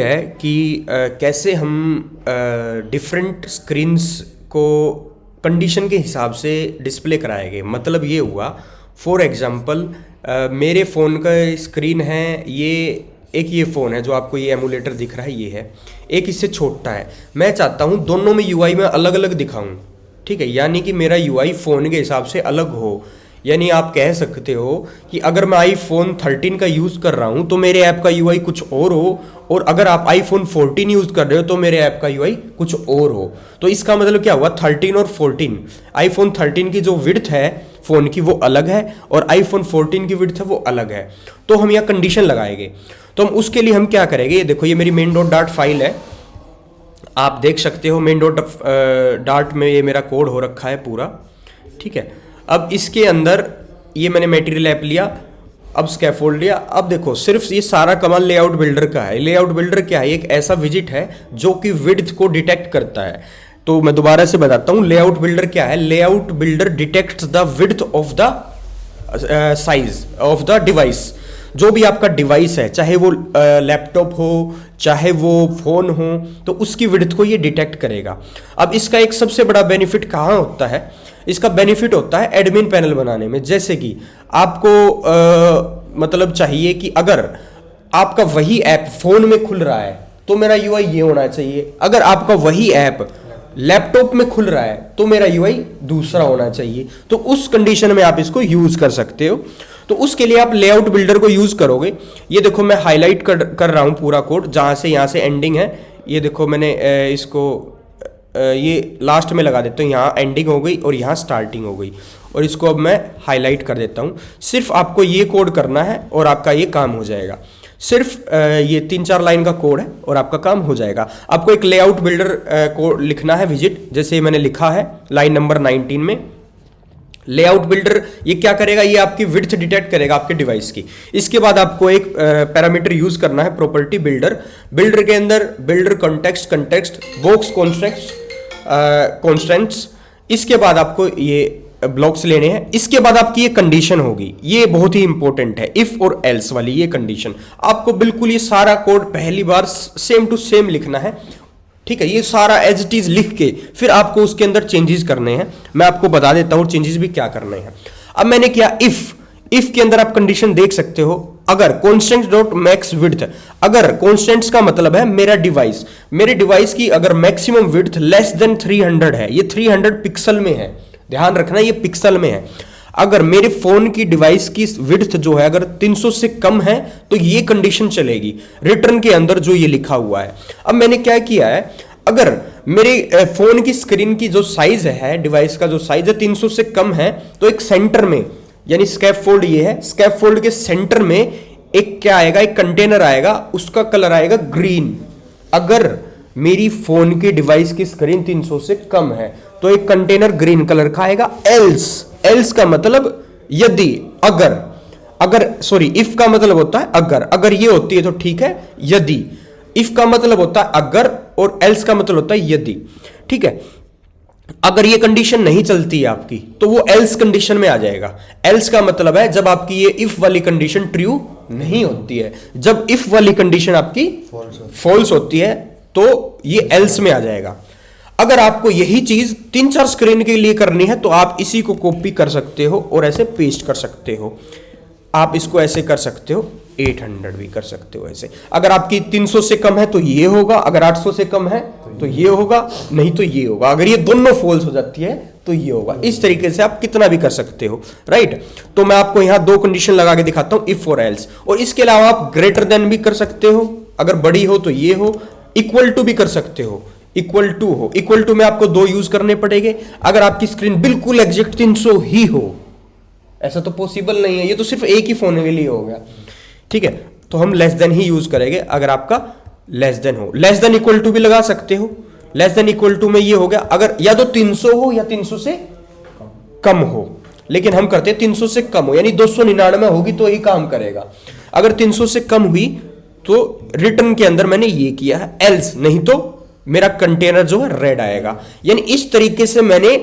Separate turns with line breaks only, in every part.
है कि कैसे हम डिफरेंट स्क्रीन्स को कंडीशन के हिसाब से डिस्प्ले कराएंगे। मतलब ये हुआ, फॉर एग्जांपल मेरे फ़ोन का स्क्रीन है ये फ़ोन है जो आपको ये एमुलेटर दिख रहा है, ये है एक, इससे छोटा है। मैं चाहता हूँ दोनों में यूआई में अलग अलग दिखाऊं, ठीक है, यानी कि मेरा यूआई फ़ोन के हिसाब से अलग हो। यानी आप कह सकते हो कि अगर मैं आईफोन 13 का यूज़ कर रहा हूँ तो मेरे ऐप का यूआई कुछ और हो, और अगर आप आईफोन 14 यूज़ कर रहे हो तो मेरे ऐप का यूआई कुछ और हो। तो इसका मतलब क्या हुआ, 13 और 14, आईफोन 13 की जो विड्थ है फ़ोन की वो अलग है और आईफोन 14 की विड्थ है वो अलग है। तो हम यहाँ कंडीशन लगाएंगे। तो हम उसके लिए हम क्या करेंगे, ये देखो, ये मेरी मेन डॉट डाट फाइल है, आप देख सकते हो मेन डॉट डाट में ये मेरा कोड हो रखा है पूरा, ठीक है। अब इसके अंदर ये मैंने मटेरियल ऐप लिया, अब स्कैफोल्ड लिया। अब देखो सिर्फ ये सारा कमाल लेआउट बिल्डर का है। लेआउट बिल्डर क्या है, एक ऐसा विजिट है जो कि विड्थ को डिटेक्ट करता है। तो मैं दोबारा से बताता हूँ, लेआउट बिल्डर क्या है। Layout builder detects the width of the size of the device. जो भी आपका डिवाइस है, चाहे वो लैपटॉप हो चाहे वो फ़ोन हो, तो उसकी विड्थ को ये डिटेक्ट करेगा। अब इसका एक सबसे बड़ा बेनिफिट कहाँ होता है, इसका बेनिफिट होता है एडमिन पैनल बनाने में। जैसे कि आपको मतलब चाहिए कि अगर आपका वही ऐप फ़ोन में खुल रहा है तो मेरा यूआई ये होना चाहिए, अगर आपका वही ऐप लैपटॉप में खुल रहा है तो मेरा यूआई दूसरा होना चाहिए। तो उस कंडीशन में आप इसको यूज़ कर सकते हो। तो उसके लिए आप लेआउट बिल्डर को यूज़ करोगे। ये देखो मैं हाईलाइट कर रहा हूँ पूरा कोड, जहाँ से यहाँ से एंडिंग है। ये देखो मैंने इसको ये लास्ट में लगा देता हूँ, यहाँ एंडिंग हो गई और यहाँ स्टार्टिंग हो गई, और इसको अब मैं हाईलाइट कर देता हूँ। सिर्फ आपको ये कोड करना है और आपका ये काम हो जाएगा। सिर्फ ये 3-4 लाइन का कोड है और आपका काम हो जाएगा। आपको एक लेआउट बिल्डर कोड लिखना है विजिट, जैसे मैंने लिखा है लाइन नंबर 19 में। लेआउट बिल्डर ये क्या करेगा, ये आपकी विड्थ डिटेक्ट करेगा आपके डिवाइस की। इसके बाद आपको एक पैरामीटर यूज करना है, प्रॉपर्टी बिल्डर। बिल्डर के अंदर बिल्डर कंटेक्स्ट बॉक्स कॉन्स्टेंट्स। इसके बाद आपको ये ब्लॉक्स लेने हैं। इसके बाद आपकी ये कंडीशन होगी, ये बहुत ही इंपॉर्टेंट है, इफ और एल्स वाली ये कंडीशन। आपको बिल्कुल ये सारा कोड पहली बार सेम टू सेम लिखना है, ठीक है। ये सारा एज इट इज लिख के फिर आपको उसके अंदर चेंजेस करने हैं। मैं आपको बता देता हूँ चेंजेस भी क्या करने हैं। अब मैंने किया इफ के अंदर आप कंडीशन देख सकते हो, अगर कॉन्स्टेंट डॉट मैक्स विड्थ, अगर कॉन्स्टेंट्स का मतलब है मेरे डिवाइस की अगर मैक्सिमम विड्थ लेस देन 300 है, ये 300 पिक्सल में है, ध्यान रखना ये पिक्सल में है। अगर मेरे फोन की डिवाइस की विड्थ जो है अगर 300 से कम है तो ये कंडीशन चलेगी रिटर्न के अंदर जो ये लिखा हुआ है। अब मैंने क्या किया है, अगर मेरे फोन की स्क्रीन की जो साइज है, डिवाइस का जो साइज है 300 से कम है, तो एक सेंटर में, यानी स्कैफोल्ड ये है, स्कैफोल्ड के सेंटर में एक क्या आएगा, एक कंटेनर आएगा, उसका कलर आएगा ग्रीन। अगर मेरी फोन की डिवाइस की स्क्रीन 300 से कम है तो एक कंटेनर ग्रीन कलर का आएगा। एल्स का मतलब यदि, अगर सॉरी, इफ का मतलब होता है अगर ये होती है तो ठीक है, यदि। इफ का मतलब होता है अगर और एल्स का मतलब होता है यदि, ठीक है। अगर ये कंडीशन नहीं चलती है आपकी तो वो एल्स कंडीशन में आ जाएगा। एल्स का मतलब है जब आपकी ये इफ वाली कंडीशन ट्रू नहीं होती है। जब इफ वाली कंडीशन आपकी फॉल्स होती है तो ये एल्स में आ जाएगा। अगर आपको यही चीज 3-4 स्क्रीन के लिए करनी है तो आप इसी को कॉपी कर सकते हो और ऐसे पेस्ट कर सकते हो। आप इसको ऐसे कर सकते हो, 800 भी कर सकते हो ऐसे। अगर आपकी 300 से कम है तो ये होगा, अगर 800 से कम है तो ये होगा, नहीं तो ये होगा। अगर ये दोनों फॉल्स हो जाती है तो ये होगा। इस तरीके से आप कितना भी कर सकते हो, राइट। तो मैं आपको यहाँ 2 कंडीशन लगा के दिखाता हूँ, इफ और एल्स। और इसके अलावा आप ग्रेटर देन भी कर सकते हो, अगर बड़ी हो तो ये हो, इक्वल टू भी कर सकते हो, इक्वल टू हो। इक्वल टू में आपको 2 यूज करने पड़ेंगे। अगर आपकी स्क्रीन बिल्कुल एग्जैक्ट 300 ही हो, ऐसा तो पॉसिबल नहीं है, ये तो सिर्फ एक ही फोन के लिए हो गया, ठीक है। तो हम लेस देन ही यूज करेंगे अगर आपका लेस देन हो। लेस देन इक्वल टू भी लगा सकते हो। लेस देन इक्वल टू में ये हो गया अगर या तो 300 हो या 300 से कम हो, लेकिन हम करते हैं 300 से कम हो, यानी 299 होगी तो ही काम करेगा। अगर 300 से कम हुई तो रिटर्न के अंदर मैंने ये किया है एल्स, नहीं तो मेरा कंटेनर जो है रेड आएगा। यानी इस तरीके से मैंने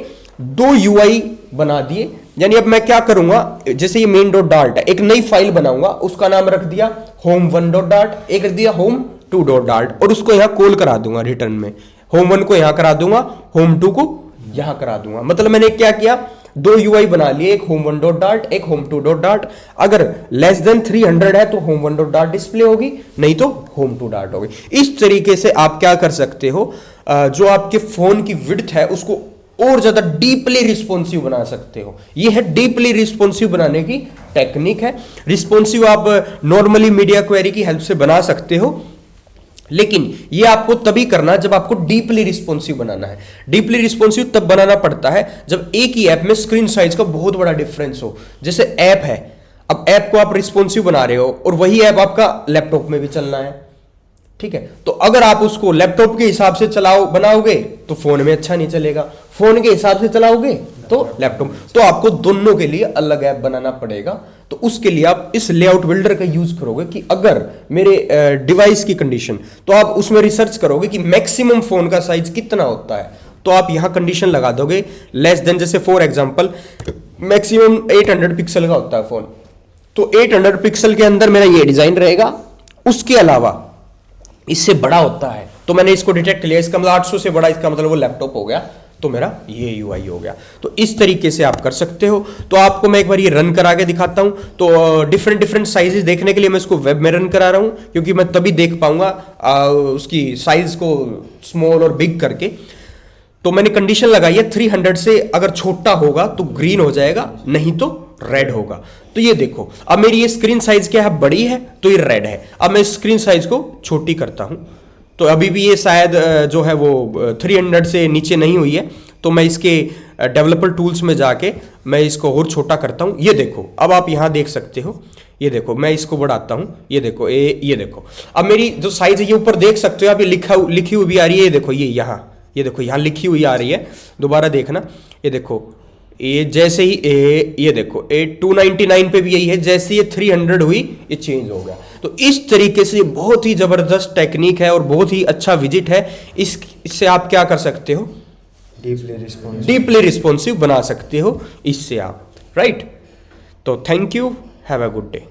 2 यूआई बना दिए। यानी अब मैं क्या करूंगा, जैसे ये मेन डॉट डार्ट है, एक नई फाइल बनाऊंगा, उसका नाम रख दिया home1.dart, एक रख दिया home टू डॉट डॉट और उसको यहाँ कॉल करा दूंगा रिटर्न में। होम 1 को यहाँ करा दूंगा, होम 2 को यहाँ करा दूंगा। मतलब मैंने क्या किया, दो यूआई बना लिए, एक होम 1 डॉट डॉट, एक होम 2 डॉट डॉट। अगर लेस देन 300 है तो होम 1 डॉट डॉट डिस्प्ले होगी, नहीं तो होम 2 डॉट होगी। इस तरीके से आप क्या कर सकते हो, जो आपके फोन की विड्थ है उसको और ज्यादा डीपली रिस्पॉन्सिव बना सकते हो। ये है डीपली रिस्पॉन्सिव बनाने की टेक्निक है। रिस्पॉन्सिव आप नॉर्मली मीडिया क्वेरी की हेल्प से बना सकते हो, लेकिन ये आपको तभी करना जब आपको डीपली रिस्पॉन्सिव बनाना है। डीपली रिस्पॉन्सिव तब बनाना पड़ता है जब एक ही ऐप में स्क्रीन साइज का बहुत बड़ा डिफरेंस हो। जैसे ऐप है, अब ऐप को आप रिस्पॉन्सिव बना रहे हो और वही ऐप आपका लैपटॉप में भी चलना है, ठीक है। तो अगर आप उसको लैपटॉप के हिसाब से बनाओगे तो फोन में अच्छा नहीं चलेगा, फोन के हिसाब से चलाओगे तो लैपटॉप। तो आपको दोनों के लिए अलग ऐप बनाना पड़ेगा। तो उसके लिए आप इस लेआउट बिल्डर का यूज करोगे कि अगर मेरे डिवाइस की कंडीशन, तो आप उसमें रिसर्च करोगे कि मैक्सिमम फोन का साइज कितना होता है। तो आप यहां कंडीशन लगा दोगे लेस देन, जैसे फॉर एग्जांपल मैक्सिमम 800 पिक्सल का होता है फोन, तो 800 पिक्सल के अंदर मेरा ये डिजाइन रहेगा। उसके अलावा इससे बड़ा होता है तो मैंने इसको डिटेक्ट लिया, इसका मतलब 800 से बड़ा, इसका मतलब वो लैपटॉप हो गया, तो मेरा ये यूआई हो गया। तो इस तरीके से आप कर सकते हो। तो आपको मैं एक बार ये रन करा के दिखाता हूं। तो डिफरेंट साइजेस देखने के लिए मैं इसको वेब में रन करा रहा हूं, क्योंकि मैं तभी देख पाऊंगा उसकी साइज को स्मॉल और बिग करके। तो मैंने कंडीशन लगाई है 300 से अगर छोटा होगा तो ग्रीन हो जाएगा, नहीं तो रेड होगा। तो ये देखो, अब मेरी ये स्क्रीन साइज क्या है, बड़ी है तो ये रेड है। अब मैं स्क्रीन साइज को छोटी करता हूं, तो अभी भी ये शायद जो है वो 300 से नीचे नहीं हुई है। तो मैं इसके डेवलपर टूल्स में जाके मैं इसको और छोटा करता हूं। ये देखो, अब आप यहां देख सकते हो, ये देखो मैं इसको बढ़ाता हूं, ये देखो ये देखो, अब मेरी जो साइज है ये ऊपर देख सकते हो आप, ये लिखी हुई भी आ रही है। ये देखो ये देखो यहाँ लिखी हुई आ रही है, दोबारा देखना। ये देखो ये जैसे ही ये देखो 299 पे भी यही है, जैसे ये 300 हुई ये चेंज हो गया। तो इस तरीके से बहुत ही जबरदस्त टेक्निक है और बहुत ही अच्छा विजिट है। इससे आप क्या कर सकते हो, डीपली रिस्पॉन्सिव बना सकते हो इससे आप, राइट। तो thank you, have a good day.